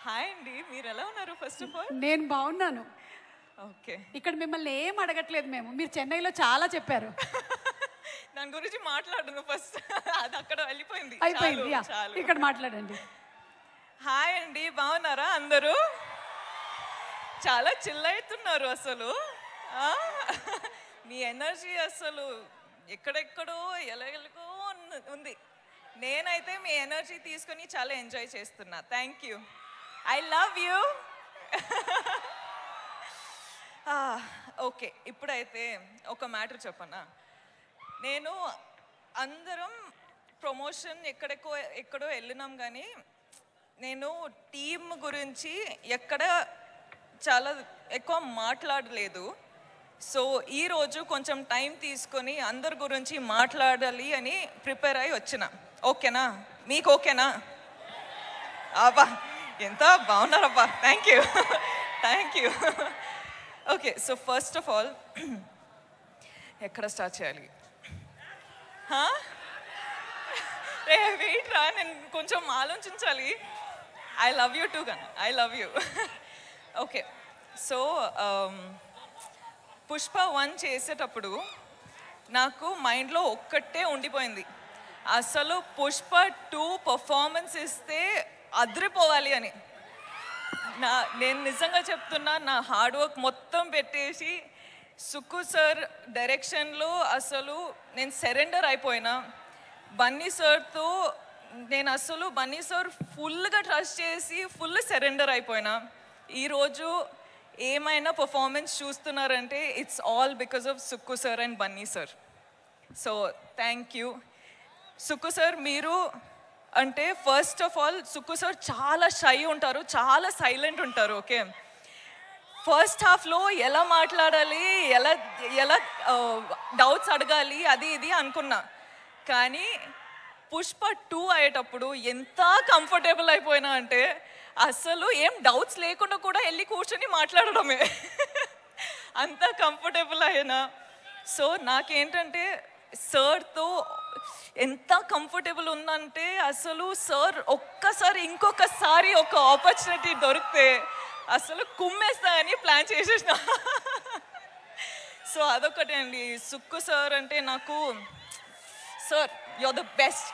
Hi అండి, మీరు ఎలా ఉన్నారు? ఫస్ట్ ఆఫ్ ఆల్ నేను బాగున్నాను. ఓకే, ఇక్కడ మిమ్మల్ని ఏం అడగట్లేదు మేము. మీరు చెన్నైలో చాలా చెప్పారు. దాని గురించి మాట్లాడను ఫస్ట్. అది అక్కడ వెళ్ళిపోయింది, అయిపోయింది. చాలు. ఇక్కడ మాట్లాడండి. హాయ్ అండి, బాగున్నారా అందరూ? చాలా చిల్ అవుతున్నారు అసలు. ఆ? మీ ఎనర్జీ అసలు ఎక్కడెక్కడో ఎలాగో ఉంది. నేనైతే మీ ఎనర్జీ తీసుకొని చాలా ఎంజాయ్ చేస్తున్నా. Thank you, I love you. Okay, ఇప్పుడైతే ఒక మ్యాటర్ చెప్పనా. నేను అందరం ప్రమోషన్ ఎక్కడో వెళ్ళినాం, కానీ నేను టీం గురించి ఎక్కడ చాలా ఎక్కువ మాట్లాడలేదు. సో ఈరోజు కొంచెం టైం తీసుకొని అందరి గురించి మాట్లాడాలి అని ప్రిపేర్ అయ్యి వచ్చిన. ఓకేనా? మీకు ఓకేనా? అబ్బా, ఎంత బాగున్నారబ్బా. Thank you, thank you. Okay, so first of all ఎక్కడ స్టార్ట్ చేయాలి? వెయిట్ రా, నేను కొంచెం ఆలోచించాలి. ఐ లవ్ యూ టూ గన్, I love you. Okay, so Pushpa 1 చేసేటప్పుడు నాకు మైండ్లో ఒక్కటే ఉండిపోయింది, అసలు పుష్ప 2 పర్ఫార్మెన్స్ ఇస్తే అదిరిపోవాలి అని. నేను నిజంగా చెప్తున్నా, నా హార్డ్ వర్క్ మొత్తం పెట్టేసి సుక్కు సార్ డైరెక్షన్లో అసలు నేను సరెండర్ అయిపోయినా. బన్నీ సార్తో నేను అసలు బన్నీ సార్ ఫుల్గా ట్రస్ట్ చేసి ఫుల్ సరెండర్ అయిపోయినా. ఈరోజు ఏమైనా పర్ఫార్మెన్స్ చూస్తున్నారంటే it's all because of Sukku sir and Bunny sir. So thank you Sukku sir. మీరు అంటే first of all Sukku sir చాలా షై ఉంటారు, చాలా సైలెంట్ ఉంటారు. ఓకే, ఫస్ట్ హాఫ్లో ఎలా మాట్లాడాలి, ఎలా ఎలా డౌట్స్ అడగాలి అది ఇది అనుకున్నా. కానీ పుష్ప 2 అయ్యేటప్పుడు ఎంత కంఫర్టబుల్ అయిపోయినా అంటే అసలు ఏం డౌట్స్ లేకుండా కూడా వెళ్ళి కూర్చొని మాట్లాడడమే. అంత కంఫర్టబుల్ అయినా. సో నాకేంటంటే సార్తో ఎంత కంఫర్టబుల్ ఉందంటే అసలు సార్ ఒక్కసారి ఇంకొకసారి ఒక ఆపర్చునిటీ దొరికితే అసలు కుమ్మేస్తా అని ప్లాన్ చేసేసిన. సో అదొకటే అండి. సుక్కు సార్ అంటే నాకు, sir you are the best.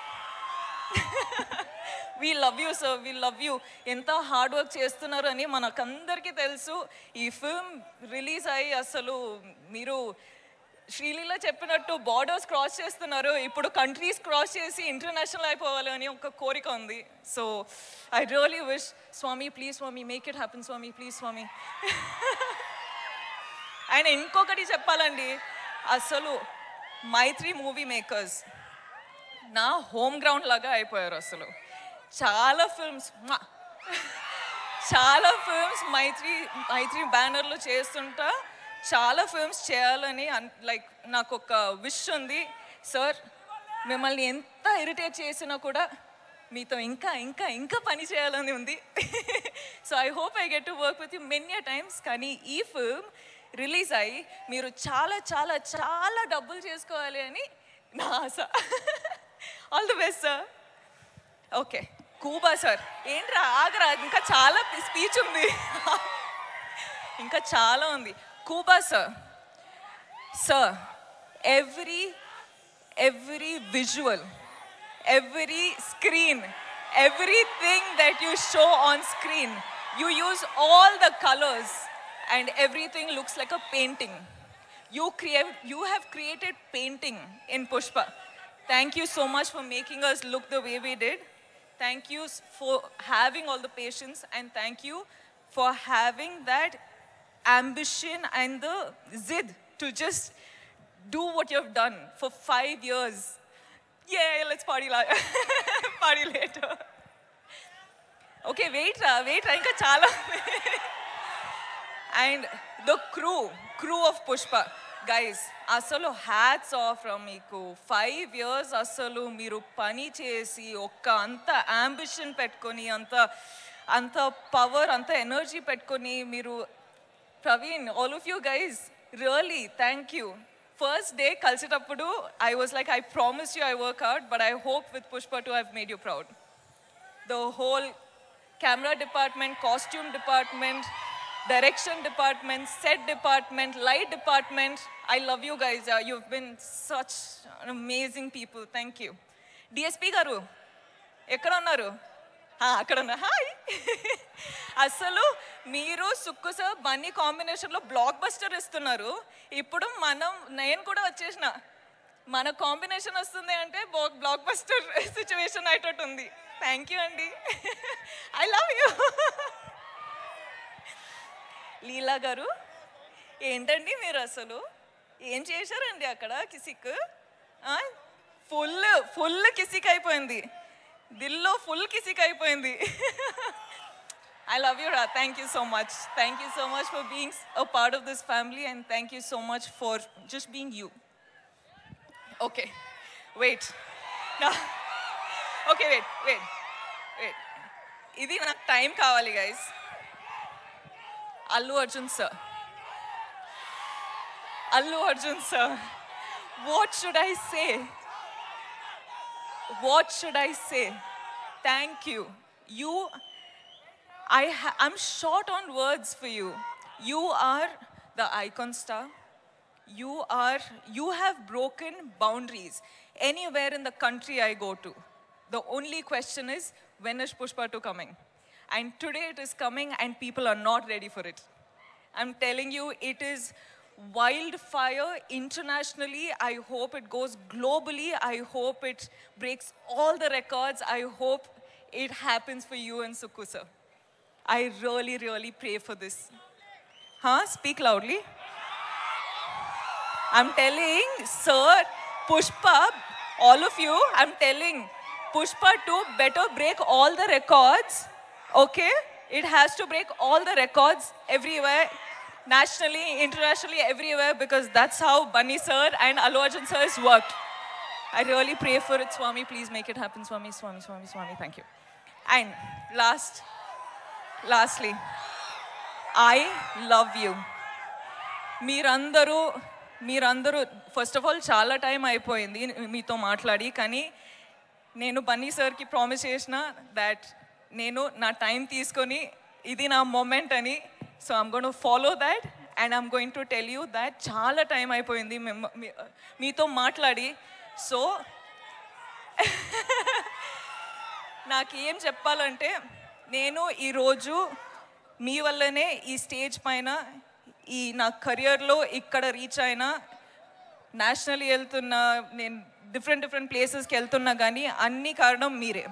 We love you sir, we love you. ఎంత హార్డ్ వర్క్ చేస్తున్నారు అని మనకందరికీ తెలుసు. ఈ ఫిల్మ్ రిలీజ్ అయ్యి అసలు మీరు శ్రీలీల చెప్పినట్టు బార్డర్స్ క్రాస్ చేస్తున్నారు. ఇప్పుడు కంట్రీస్ క్రాస్ చేసి ఇంటర్నేషనల్ అయిపోవాలి అని ఒక కోరిక ఉంది. So I really wish, swami please swami make it happen, swami please swami. ఆయన ఇంకొకటి చెప్పాలండి, అసలు మైత్రి మూవీ మేకర్స్ నా హోమ్ గ్రౌండ్ లాగా అయిపోయారు. అసలు చాలా ఫిల్మ్స్ మైత్రి బ్యానర్లో చేస్తుంటా. చాలా ఫిల్మ్స్ చేయాలని లైక్ నాకు ఒక విష్ ఉంది. సార్ మిమ్మల్ని ఎంత ఇరిటేట్ చేసినా కూడా మీతో ఇంకా ఇంకా ఇంకా పని చేయాలని ఉంది. So I hope I get to work with you many times. కానీ ఈ ఫిల్మ్ రిలీజ్ అయ్యి మీరు చాలా చాలా చాలా డబ్బులు చేసుకోవాలి అని నా ఆశ. All the best sir. Okay, Kuba sir ఏంట్రా ఆగరా, ఇంకా చాలా స్పీచ్ ఉంది, ఇంకా చాలా ఉంది. Kuba sir, sir every visual, every screen, everything that you show on screen, you use all the colors and everything looks like a painting. You have created painting in Pushpa. Thank you so much for making us look the way we did. Thank you for having all the patience, and thank you for having that ambition and the zid to just do what you have done for 5 years. Yeah, let's party party later. Okay, wait ra, inka chala. And the crew of Pushpa, guys, అసలు hats off from మీకు. 5 years అసలు మీరు పని చేసి ఒక్క అంత ambition పెట్టుకొని అంత పవర్ అంత ఎనర్జీ పెట్టుకొని మీరు, Praveen, all of you guys really thank you. First day కలిసేటప్పుడు I was like, I promise you I work out, but I hope with Pushpa 2 I have made you proud. The whole camera department, costume department, direction department, set department, light department. I love you guys. You've been such amazing people. Thank you. DSP garu ఎక్కడ ఉన్నారు? అక్కడ ఉన్నా. Hi. అసలు మీరు Sukku sir Bunny కాంబినేషన్లో block buster ఇస్తున్నారు. ఇప్పుడు నేను కూడా వచ్చేసిన, మన కాంబినేషన్ వస్తుంది అంటే బ్లాక్ బస్టర్ సిచ్యువేషన్ అయ్యేటట్టు ఉంది. థ్యాంక్ యూ అండి. I love you. Leela garu ఏంటండి మీరు అసలు ఏం చేశారండి అక్కడ? కిసిక్ ఫుల్ కిసిక్ అయిపోయింది, దిల్లో ఫుల్ కిసిక్ అయిపోయింది. I love you, Ra. Thank you so much. Thank you so much for being a part of this family, and thank you so much for just being you. Okay, wait. No. Okay, wait. Idi నాకు time కావాలి guys. Allu Arjun sir. What should I say? Thank you. I'm short on words for you. You are the icon star. You have broken boundaries anywhere in the country I go to. The only question is, when is Pushpa 2 coming? And today it is coming and people are not ready for it. I'm telling you, it is wildfire internationally. I hope it goes globally. I hope it breaks all the records. I hope it happens for you and Sukku sir. I really, really pray for this. Speak loudly. I'm telling, sir, Pushpa, all of you, I'm telling, Pushpa 2 better break all the records. Okay? It has to break all the records everywhere, nationally, internationally, everywhere, because that's how Bunny sir and Allu Arjun sir has worked. I really pray for it, Swami. Please make it happen, Swami. Thank you. And lastly, I love you. మీరందరూ first of all చాలా time అయిపోయింది మీతో మాట్లాడి, కానీ నేను బన్నీ సార్కి promise చేసిన that నేను నా టైం తీసుకొని ఇది నా మూమెంట్ అని. So I'm going to follow that and I'm going to tell you that చాలా టైం అయిపోయింది మీతో మాట్లాడి. సో నాకేం చెప్పాలంటే, నేను ఈరోజు మీ వల్లనే ఈ స్టేజ్ పైన ఈ నా కెరియర్లో ఇక్కడ రీచ్ అయినా, నేషనల్లీ వెళ్తున్నా, నేను డిఫరెంట్ ప్లేసెస్కి వెళ్తున్నా, కానీ అన్ని కారణం మీరే.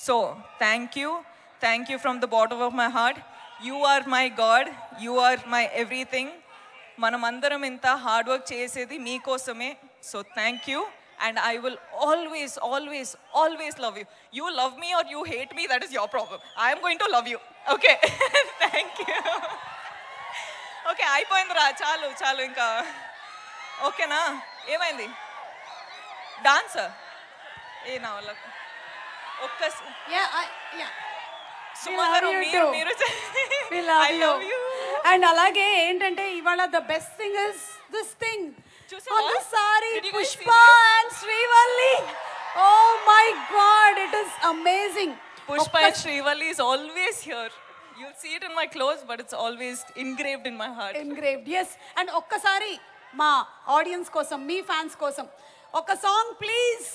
So thank you from the bottom of my heart. You are my god, you are my everything. మనమందరం ఇంత హార్డ్ వర్క్ చేసేది మీకోసమే. So thank you. And I will always love you. You love me or you hate me, that is your problem. I am going to love you. Okay? Thank you. Okay, అయిపోయిందిరా, చాలు ఇంకా. ఓకేనా? ఏమైంది? Dance నా వల్ల సుమారు మీరు and అలాగే ఏంటంటే ఇవాళ the best thing is this thing on the saree, Pushpa and Srivalli. Oh my God, it is amazing. Pushpa and Srivalli is always here. You'll see it in my clothes, but it's always engraved in my heart. Engraved, yes. And ఒక్కసారి మా audience కోసం, మీ fans కోసం ఒక song please.